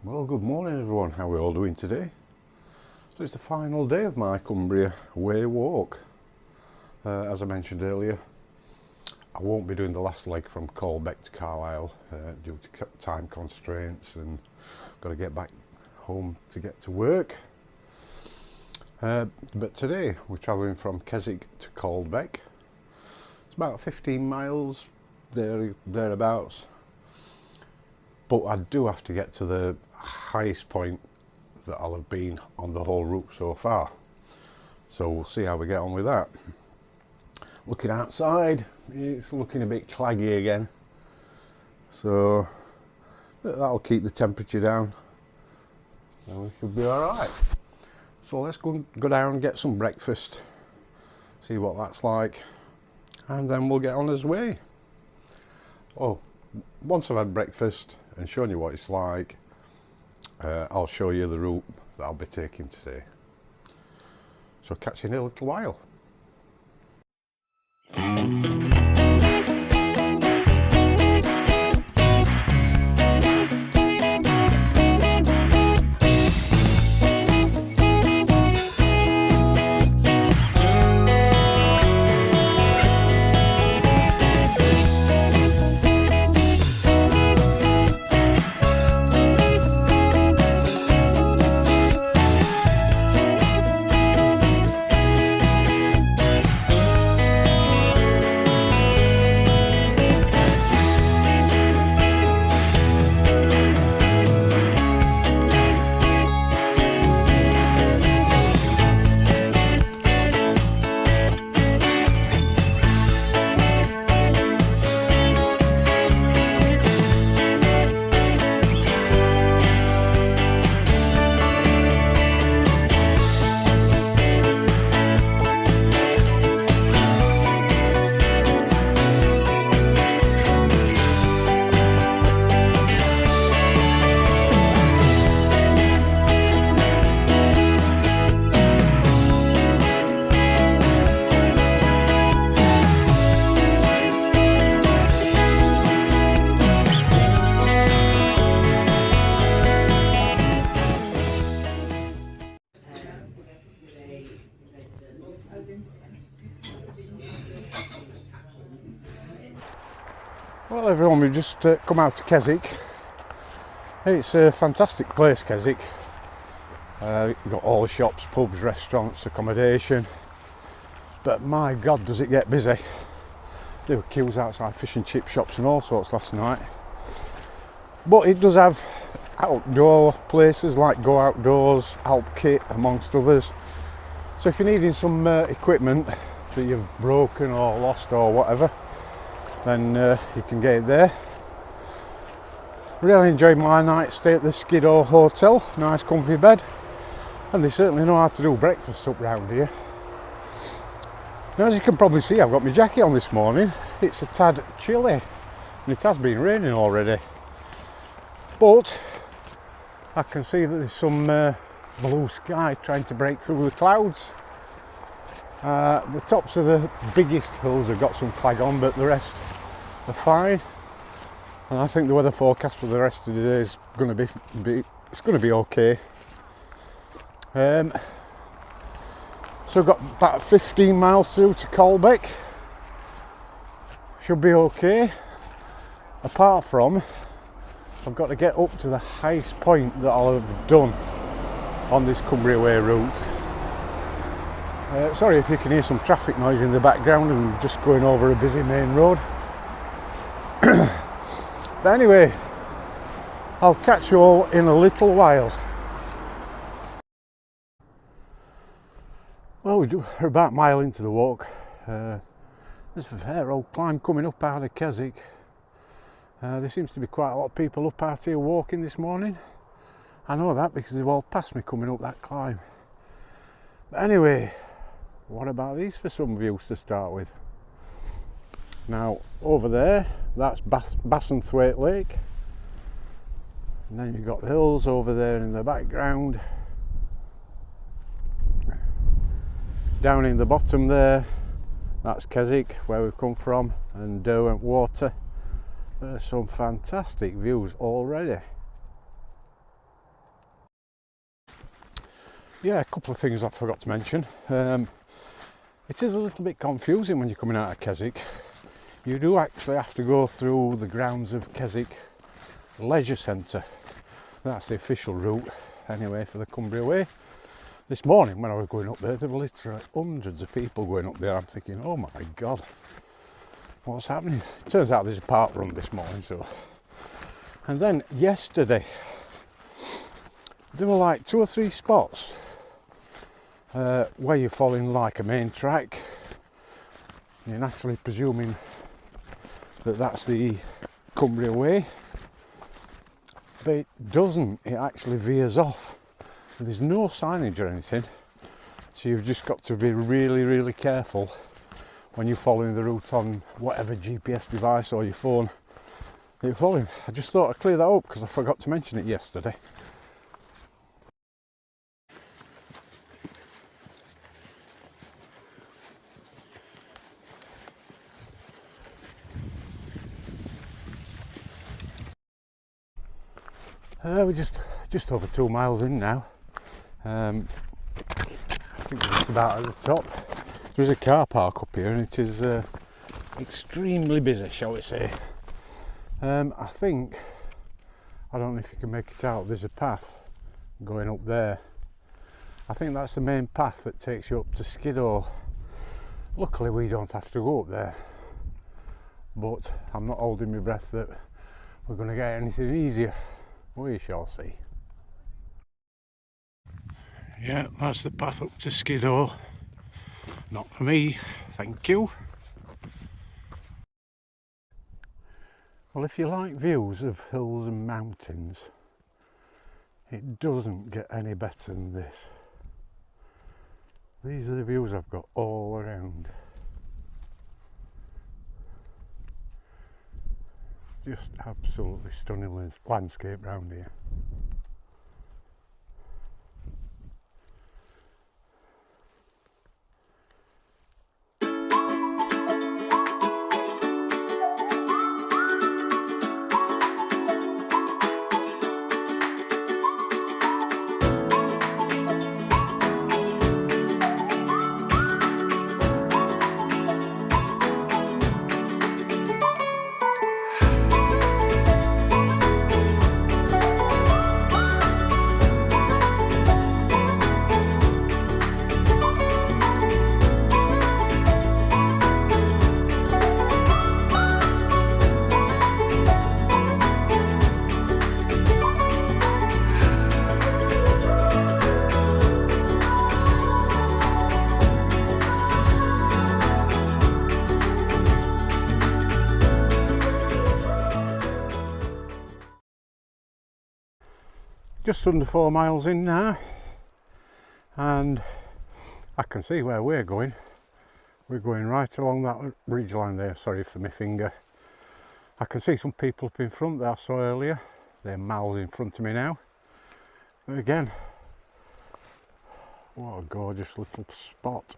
Well, good morning everyone, how are we all doing today? So it's the final day of my Cumbria way walk. As I mentioned earlier, I won't be doing the last leg from Caldbeck to Carlisle due to time constraints, and got to get back home to get to work. But today we're travelling from Keswick to Caldbeck. It's about 15 miles thereabouts. But I do have to get to the highest point that I'll have been on the whole route so far. So we'll see how we get on with that. Looking outside, it's looking a bit claggy again. So that'll keep the temperature down and we should be alright. So let's go down and get some breakfast, see what that's like, and then we'll get on his way. Oh, once I've had breakfast and shown you what it's like, I'll show you the route that I'll be taking today. So catch you in a little while. Well everyone, we've just come out to Keswick. It's a fantastic place, Keswick. Got all the shops, pubs, restaurants, accommodation. But my God, does it get busy. There were queues outside fish and chip shops and all sorts last night. But it does have outdoor places like Go Outdoors, Alp Kit amongst others. So if you're needing some equipment that you've broken or lost or whatever, then you can get it there. Really enjoyed my night stay at the Skiddaw hotel, nice comfy bed, and they certainly know how to do breakfast up round here. Now, as you can probably see, I've got my jacket on this morning. It's a tad chilly and it has been raining already, but I can see that there's some blue sky trying to break through the clouds. The tops of the biggest hills have got some clag on, but the rest are fine. And I think the weather forecast for the rest of the day is going to be okay. So I've got about 15 miles through to Caldbeck. Should be okay. Apart from, I've got to get up to the highest point that I'll have done on this Cumbria Way route. Sorry if you can hear some traffic noise in the background, and just going over a busy main road. But anyway, I'll catch you all in a little while. Well, we're about a mile into the walk. There's a fair old climb coming up out of Keswick. There seems to be quite a lot of people up out here walking this morning. I know that because they've all passed me coming up that climb. But anyway, what about these for some views to start with? Now, over there, that's Ascent Lake. And then you've got the hills over there in the background. Down in the bottom there, that's Keswick, where we've come from, and Derwent Water. There's some fantastic views already. Yeah, a couple of things I forgot to mention. It is a little bit confusing when you're coming out of Keswick. You do actually have to go through the grounds of Keswick Leisure Centre. That's the official route anyway for the Cumbria Way. This morning when I was going up there were literally hundreds of people going up there. I'm thinking, oh my god, what's happening? It turns out there's a park run this morning. So, and then yesterday there were like 2 or 3 spots where you're following like a main track. You're naturally presuming that that's the Cumbria Way, but it doesn't. It actually veers off. There's no signage or anything, so you've just got to be really, really careful when you're following the route on whatever GPS device or your phone that you're following. I just thought I'd clear that up because I forgot to mention it yesterday. We're just over 2 miles in now. I think we're just about at the top. There's a car park up here and it is extremely busy, shall we say. I think, I don't know if you can make it out, there's a path going up there. I think that's the main path that takes you up to Skiddaw. Luckily we don't have to go up there, but I'm not holding my breath that we're going to get anything easier. We shall see. Yeah, that's the path up to Skiddaw. Not for me, thank you. Well, if you like views of hills and mountains, it doesn't get any better than this. These are the views I've got all around. Just absolutely stunning landscape round here. Just under 4 miles in now, and I can see where we're going. We're going right along that ridge line there. Sorry for my finger. I can see some people up in front that I saw earlier. They're miles in front of me now. But again, what a gorgeous little spot.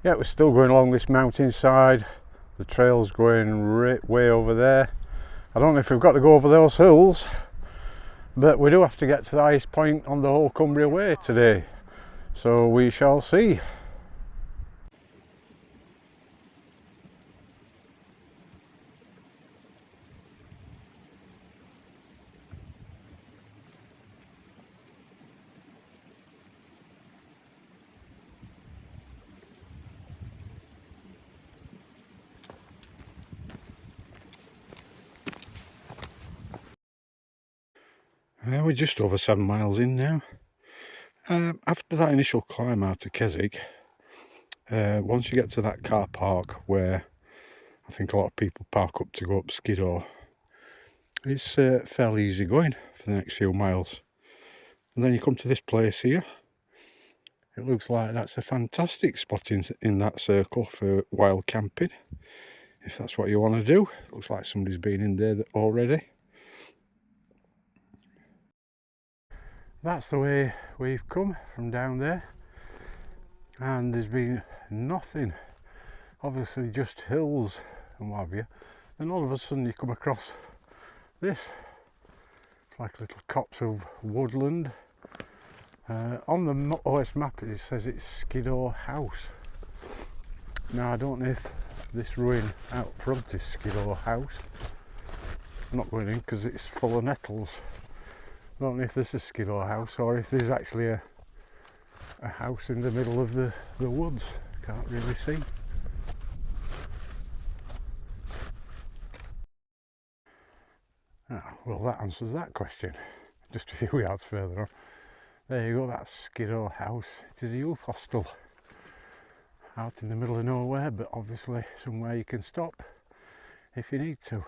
Yeah, we're still going along this mountainside. The trail's going way over there. I don't know if we've got to go over those hills, but we do have to get to the highest point on the whole Cumbria Way today, so we shall see. We're just over 7 miles in now. After that initial climb out of Keswick, once you get to that car park where I think a lot of people park up to go up Skiddaw, it's fairly easy going for the next few miles. And then you come to this place here. It looks like that's a fantastic spot in that circle for wild camping, if that's what you want to do. It looks like somebody's been in there already. That's the way we've come from down there, and there's been nothing, obviously just hills and what have you. Then all of a sudden you come across this. It's like little copse of woodland. On the OS map it says it's Skiddaw House. Now I don't know if this ruin out front is Skiddaw House. I'm not going in because it's full of nettles. I don't know if this is Skiddaw House or if there's actually a house in the middle of the woods. Can't really see. Ah, well, that answers that question. Just a few yards further on. There you go, that's Skiddaw House. It is a youth hostel out in the middle of nowhere, but obviously somewhere you can stop if you need to.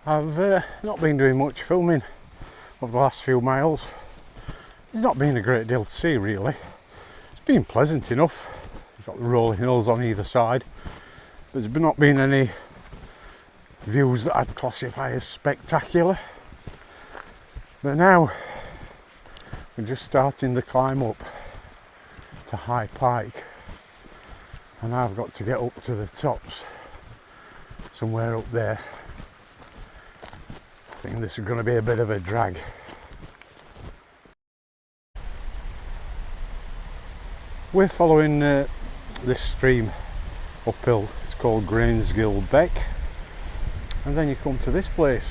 I've not been doing much filming over the last few miles. There's not been a great deal to see really. It's been pleasant enough. You've got the rolling hills on either side. But there's not been any views that I'd classify as spectacular. But now we're just starting the climb up to High Pike. And I've got to get up to the tops. Somewhere up there. I think this is going to be a bit of a drag. We're following this stream uphill. It's called Caldbeck, and then you come to this place.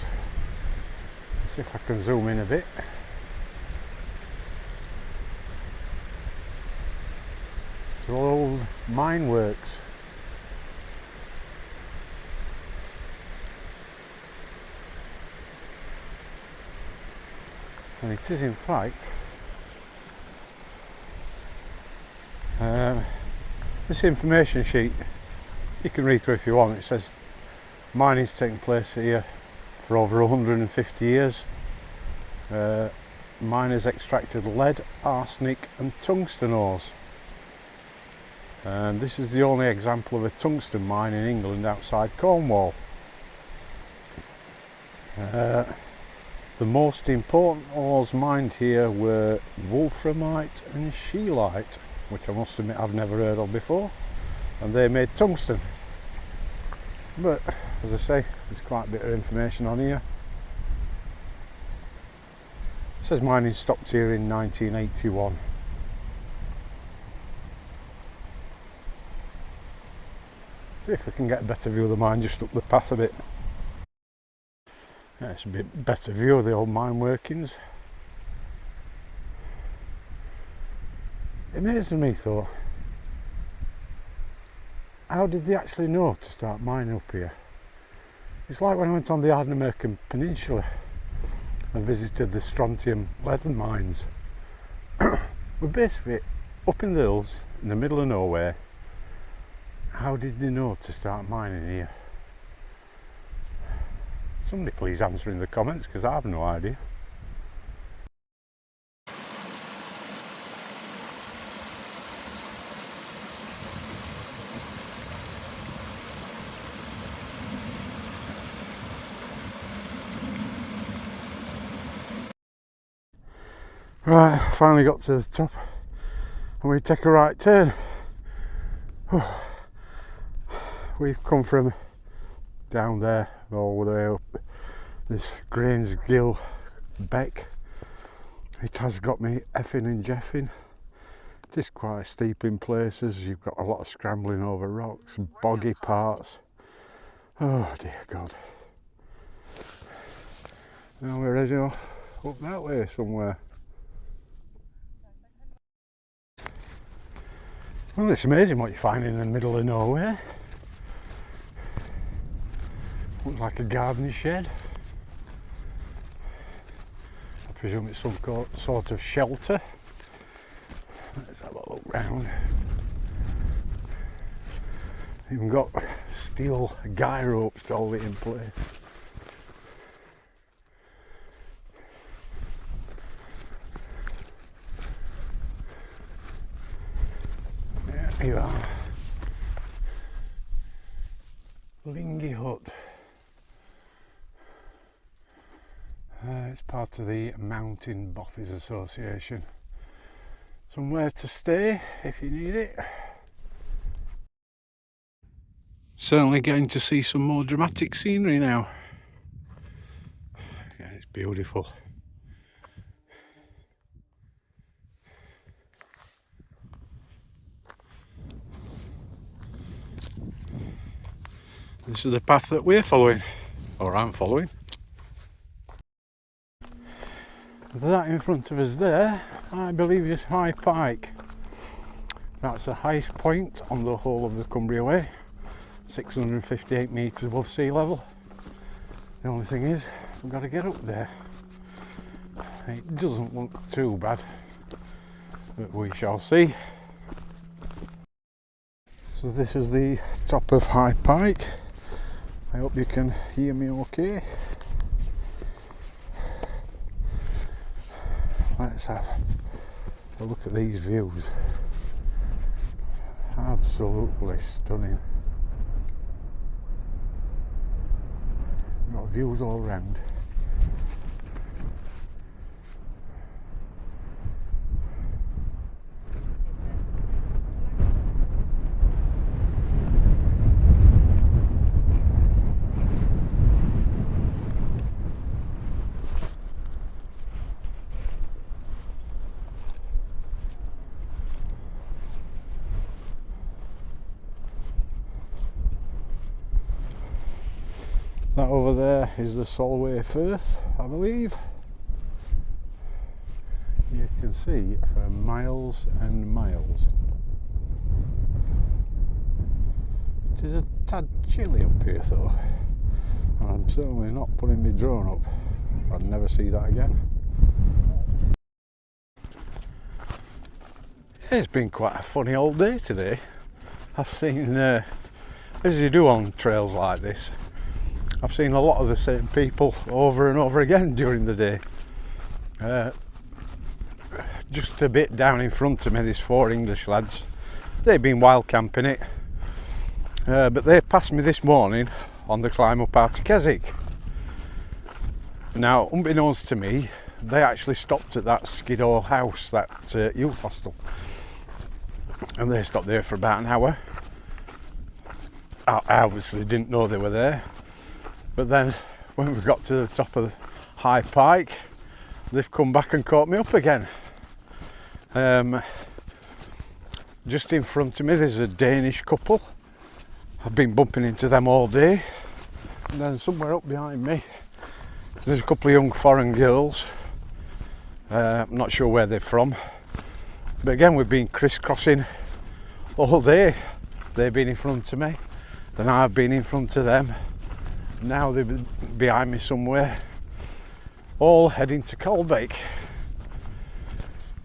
Let's see if I can zoom in a bit. It's all old mine works. And it is in fact this information sheet, you can read through if you want. It says mining's taken place here for over 150 years. Miners extracted lead, arsenic and tungsten ores, and this is the only example of a tungsten mine in England outside Cornwall. The most important ores mined here were wolframite and scheelite, which I must admit I've never heard of before, and they made tungsten. But as I say, there's quite a bit of information on here. It says mining stopped here in 1981. See if we can get a better view of the mine just up the path a bit. Yeah, it's a bit better view of the old mine workings. It amazes me though, how did they actually know to start mining up here? It's like when I went on the Ardnamurchan Peninsula and visited the strontium leather mines. We're basically up in the hills in the middle of nowhere. How did they know to start mining here? Somebody please answer in the comments, because I have no idea. Right, finally got to the top and we take a right turn. We've come from down there all the way up this Caldbeck. It has got me effing and jeffing. It is quite steep in places. You've got a lot of scrambling over rocks, boggy parts. Oh dear God. Now we're heading off up that way somewhere. Well, it's amazing what you find in the middle of nowhere. Looks like a garden shed. I presume it's some sort of shelter. Let's have a look round. Even got steel guy ropes to hold it in place. Here you are. Lingy Hut. It's part of the Mountain Bothies Association. Somewhere to stay if you need it. Certainly getting to see some more dramatic scenery now. Yeah, it's beautiful. This is the path that we're following, or I'm following. That in front of us there, I believe is High Pike. That's the highest point on the whole of the Cumbria Way, 658 metres above sea level. The only thing is, we've got to get up there. It doesn't look too bad, but we shall see. So this is the top of High Pike. I hope you can hear me okay. Let's have a look at these views. Absolutely stunning. Got views all around. That over there is the Solway Firth, I believe. You can see for miles and miles. It is a tad chilly up here though. And I'm certainly not putting my drone up. I'd never see that again. It's been quite a funny old day today. I've seen, as you do on trails like this, I've seen a lot of the same people over and over again during the day. Just a bit down in front of me, there's 4 English lads. They've been wild camping it, but they passed me this morning on the climb up out of Keswick. Now, unbeknownst to me, they actually stopped at that Skiddaw house, that youth hostel, and they stopped there for about an hour. I obviously didn't know they were there. But then when we got to the top of High Pike, they've come back and caught me up again. Just in front of me there's a Danish couple. I've been bumping into them all day. And then somewhere up behind me there's a couple of young foreign girls. I'm not sure where they're from. But again, we've been crisscrossing all day. They've been in front of me, then I've been in front of them. Now they're behind me somewhere, all heading to Caldbeck.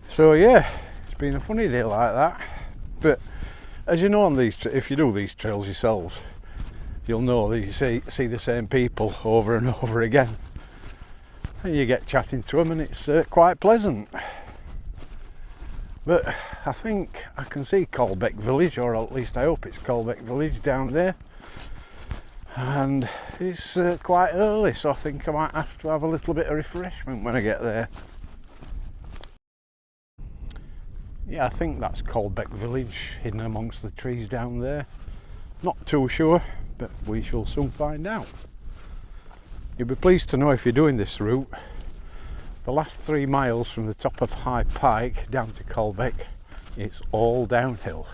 So yeah, it's been a funny day like that. But as you know, on these, if you do these trails yourselves, you'll know that you see the same people over and over again, and you get chatting to them, and it's quite pleasant. But I think I can see Caldbeck village, or at least I hope it's Caldbeck village down there. And it's quite early, so I think I might have to have a little bit of refreshment when I get there. Yeah, I think that's Caldbeck village, hidden amongst the trees down there. Not too sure, but we shall soon find out. You'll be pleased to know, if you're doing this route, the last 3 miles from the top of High Pike down to Caldbeck, it's all downhill.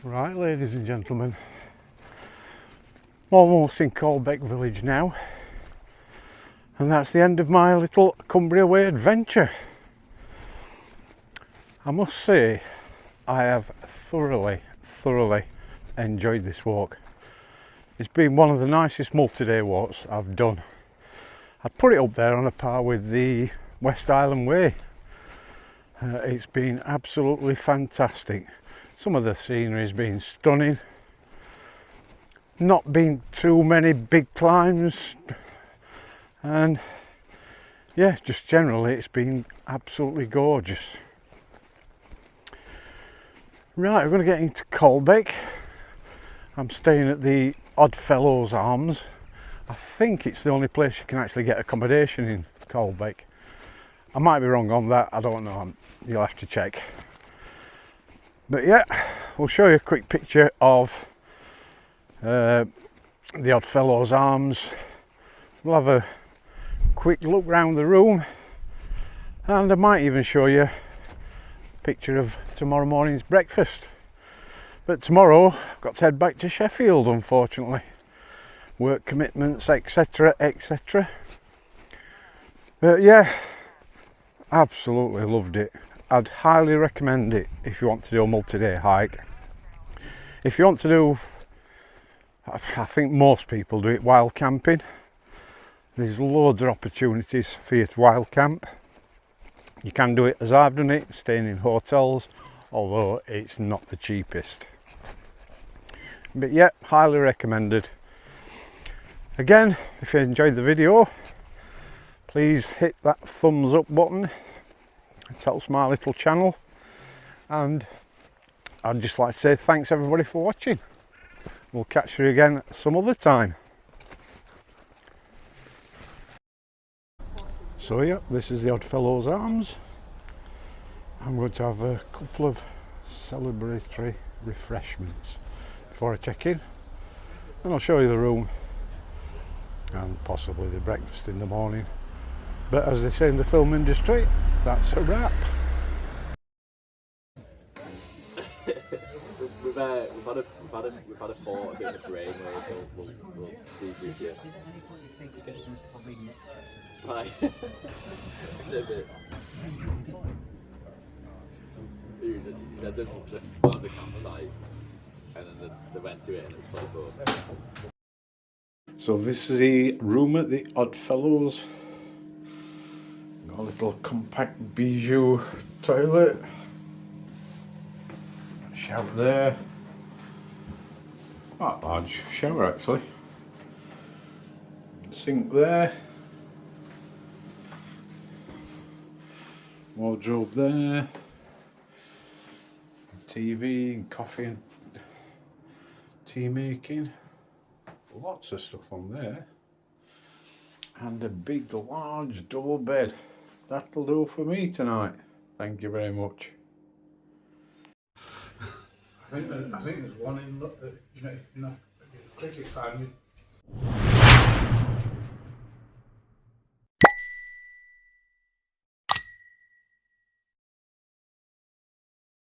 Right, ladies and gentlemen, almost in Caldbeck village now, and that's the end of my little Cumbria Way adventure. I must say, I have thoroughly enjoyed this walk. It's been one of the nicest multi-day walks I've done. I'd put it up there on a par with the West Island Way. It's been absolutely fantastic. Some of the scenery's been stunning. Not been too many big climbs, and yeah, just generally it's been absolutely gorgeous. Right, we're going to get into Caldbeck. I'm staying at the Oddfellows Arms. I think it's the only place you can actually get accommodation in Caldbeck. I might be wrong on that, I don't know, you'll have to check. But yeah, we'll show you a quick picture of the Oddfellows Arms. We'll have a quick look round the room, and I might even show you a picture of tomorrow morning's breakfast. But tomorrow I've got to head back to Sheffield, unfortunately. Work commitments, etc, etc. But yeah, absolutely loved it. I'd highly recommend it if you want to do a multi-day hike. If you want to do, I think most people do it, wild camping. There's loads of opportunities for you to wild camp. You can do it as I've done it, staying in hotels, although it's not the cheapest. But yeah, highly recommended. Again, if you enjoyed the video, please hit that thumbs up button. It helps my little channel, and I'd just like to say thanks everybody for watching. We'll catch you again some other time. So yeah, this is the Oddfellows Arms. I'm going to have a couple of celebratory refreshments before I check in, and I'll show you the room and possibly the breakfast in the morning. But as they say in the film industry, that's a wrap. we've had a thought, a bit of a brainwave, so we'll debrief you. Right. They found the campsite, and then they went to it, and it's quite good. So this is the room at the Oddfellows. Got a little compact bijou toilet. Shower there. Quite large shower actually. Sink there. Wardrobe there. TV and coffee and tea making. Lots of stuff on there. And a big large double bed. That'll do for me tonight. Thank you very much. I think there's one in cricket fan.